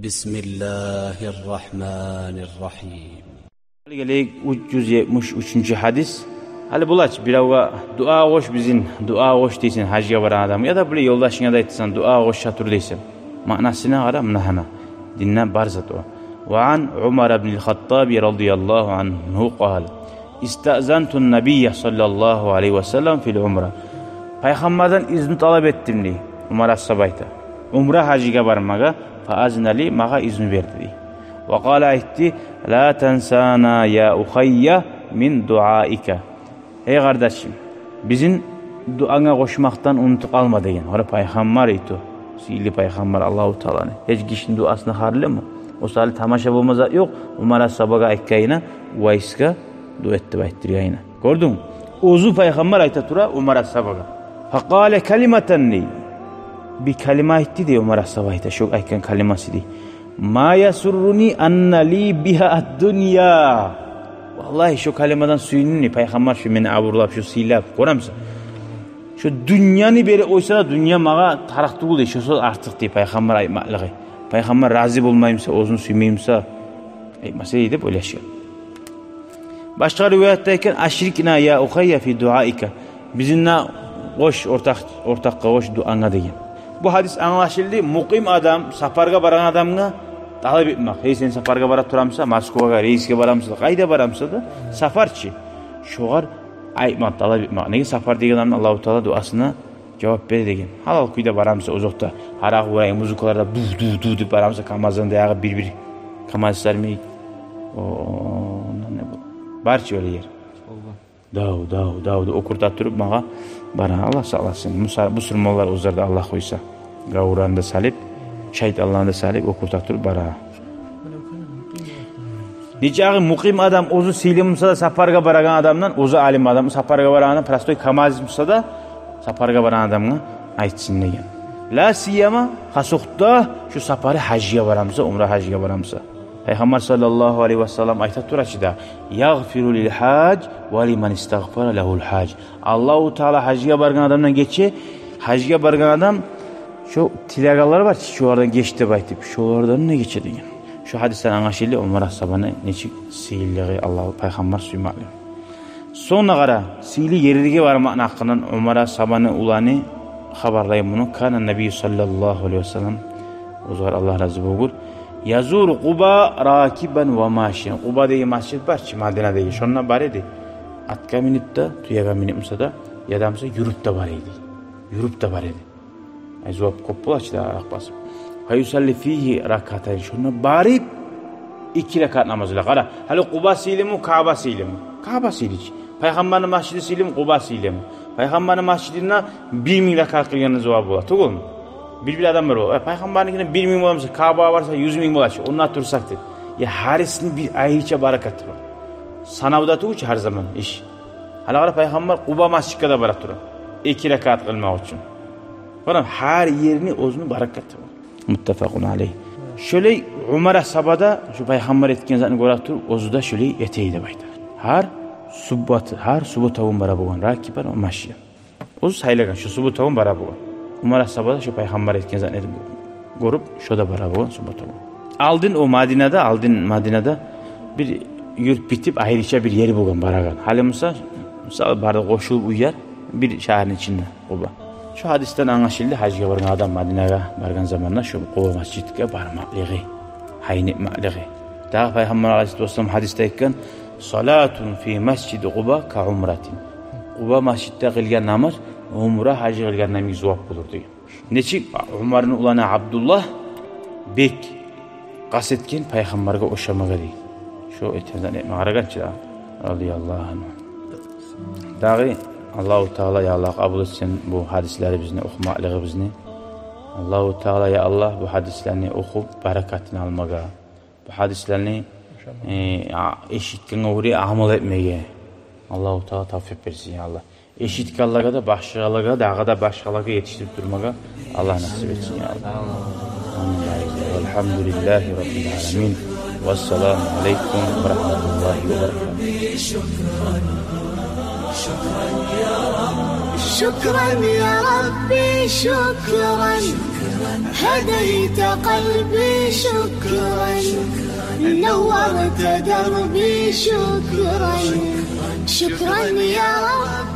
بسم الله الرحمن الرحيم. Geldik 373. hadis. Hali bulaç biravga dua hoş bizin dua hoş deysen hacga baran adam ya da böyle yoldaşına da etsen dua hoş şatur deysen. Manasına ara mnahana. Dinlen barzat o. Ve an Umar ibn al-Khattab radıyallahu anhu قال استأذنت النبي sallallahu aleyhi ve sellem fil umra. Peygamberden izni talep ettim diye. Umar as-Sabayta. Umra hacga barmaga faaznali maga izni verdi diye. Ve kâle etti la tensana ya uhayya min duaika. Ey kardeşim bizim duana koşmaktan unutup alma deyin. Orada peygamber ito. Sihirli peygamber Allahu Teala'nın. Hiç kişinin duasını harlı mı? O sali tamaşa bulmaza yok. Umar as-Sabaga ekkayına Uwaiska dua etti bayttiriyor yine. Gördün mü? Ozu peygamber ayta tura Umar as-Sabaga. Fakale kalimeten li. Bir kalima etti diye Umar as-Sabaga. Şok ayken kaliması diye. Ma yasurruni anna li biha ad-dunya. Vallahi şu kalimadan suyunni peygamber şu meni aburlap şu silap koramsa. Şu dünyanı beri oysa da dünya mağa taraktı buldu. Şu artık diye peygamber aymalığı. Peygamber razı bulmayımsa, ozun suymuyumsa ayması edip öyle şey. Başka rivayetteyken aşrikna ya uhayya fi duaika. Bizimle hoş ortak hoş duana deyin. Bu hadis anlaşıldı. Mukim adam, safarga baran adamına talep etmek. Hey sen safarga barat turamsa, Moskvaga, reisga baramsa, qayda baramsa da safarçı. Şoğar aytmak, talep etmek. Nege safar degan adam Allahu Teala duasına cevap verir degan. Halal kuyda baramsa uzakta, haraq uray muzikalarda du deb baramsa Kamazdan dayağı bir Kamazlar mı? Ne bu? Barça öyle yer. Dav okurta turup mağa bana Allah sağlasın. Müslümanlar uzarda Allah koysa. Gavuranda salip, şahit Allah'ında salip okurta turup bara. Niçağı mukim adam ozu silimsa da safarga baragan adamdan ozu alim adam safarga baragan prastoy kamazimsa da safarga baragan adamına aytsın degen. La siyama hasukta şu safari hacga baramsa, umra hacga baramsa. Peygamber sallallahu aleyhi ve sellem ayta turachida yaghfiru lil hac ve liman istaghfara lehul hac. Allahu Teala hacga bargan adamdan geçe hacga bargan adam şu tilagalar var şu oradan geçti baytip şu oradan ne geçe degan. Şu hadisten anlaşıldı Umar as-Sabani neçik sihirliği Allah peygamber suymalı. Sonra qara sihirli yerige barmak hakkından Umar as-Sabani ulanı haberlayım bunu. Kana Nebi sallallahu aleyhi ve sellem uzar Allah razı olsun. Yazur Quba rakiban ve maşiyan. Quba diye masjid var ki Medine'de. Şonuna var idi. Atka minip de, tuyaga minip de ya da yürüp de var idi. Yürüp de var idi. Azop kopulaç da akbas. Hayusalli fihi rakatayn. Şonuna barip 2 rekat namazıyla qara. Hali Quba silimi, Kaaba silimi. Kaaba silici. Peygamberin masjidi silimi, Quba silimi. Peygamberin masjidine 1000 rekat kılganın cevabı var. Doğru mu? Bir adam var o. Peygamber'in 1000 olamsa, Kaaba varsa 100.000 olacak. Onunla tursaktır. Ya harisinin bir ayrıca barakatı var. Sanavda tuğuç her zaman iş. Hala Peygamber Quba masjidine de barak durur. 2 rekat kılmak için. Falan her yerini ozunu barakatı var. Muttefakun aleyh. Şöyle Umar as-Sabada şu Peygamber etken zaten görak tur ozuda şöyle yeteği de baytar. Her subutavun bara bugan rakiban o maşiyan. Oz saylagan şu subutavun bara bugan. Umar as-Sabada şu peygamber etken zannedip görüp şoda bara bugan subutavun. Aldın o Madine'de bir yurt bitip ayrıca bir yeri bugan baragan. Hali misal barda koşulup uyar bir şehrin içinde Quba. Şu hadisten anlaşıldı hacga bargan adam Madine'ye bargan zamanla şu Quba masjidine barmaklığı, hayn etmekliği. Daha Peygamber Aleyhisselam hadisteyken salatun fi mescid Quba ka umratin. Quba masjidde kılgan namaz umra hacı kılgan namaz cevap bulur diyor. Neçik Umar'ın ulanı Abdullah bek kasetken Peygamber'e oşamaga diyor. Şu etenden etmağaragançı da radıyallahu anh. Dağı Allahu Teala ya Allah kabul etsin bu hadisleri bizne okumaklığı bizne. Allahu Teala ya Allah bu hadislerini okup berekatini almaga. Bu hadislerini eşitken uğri amal etmeye. Allahu Teala tavfik versin ya Allah. Eşitkenliğe de başkalığa da başkalığa yetiştirip durmaga Allah nasip etsin ya Allah. Elhamdülillahi Rabbil alemin. Vesselamu aleyküm ve rahmetullahi ve berekatuhu. شكرا يا ربي شكرا هديت قلبي شكرا، نورت دربي شكرا، شكرا يا رب.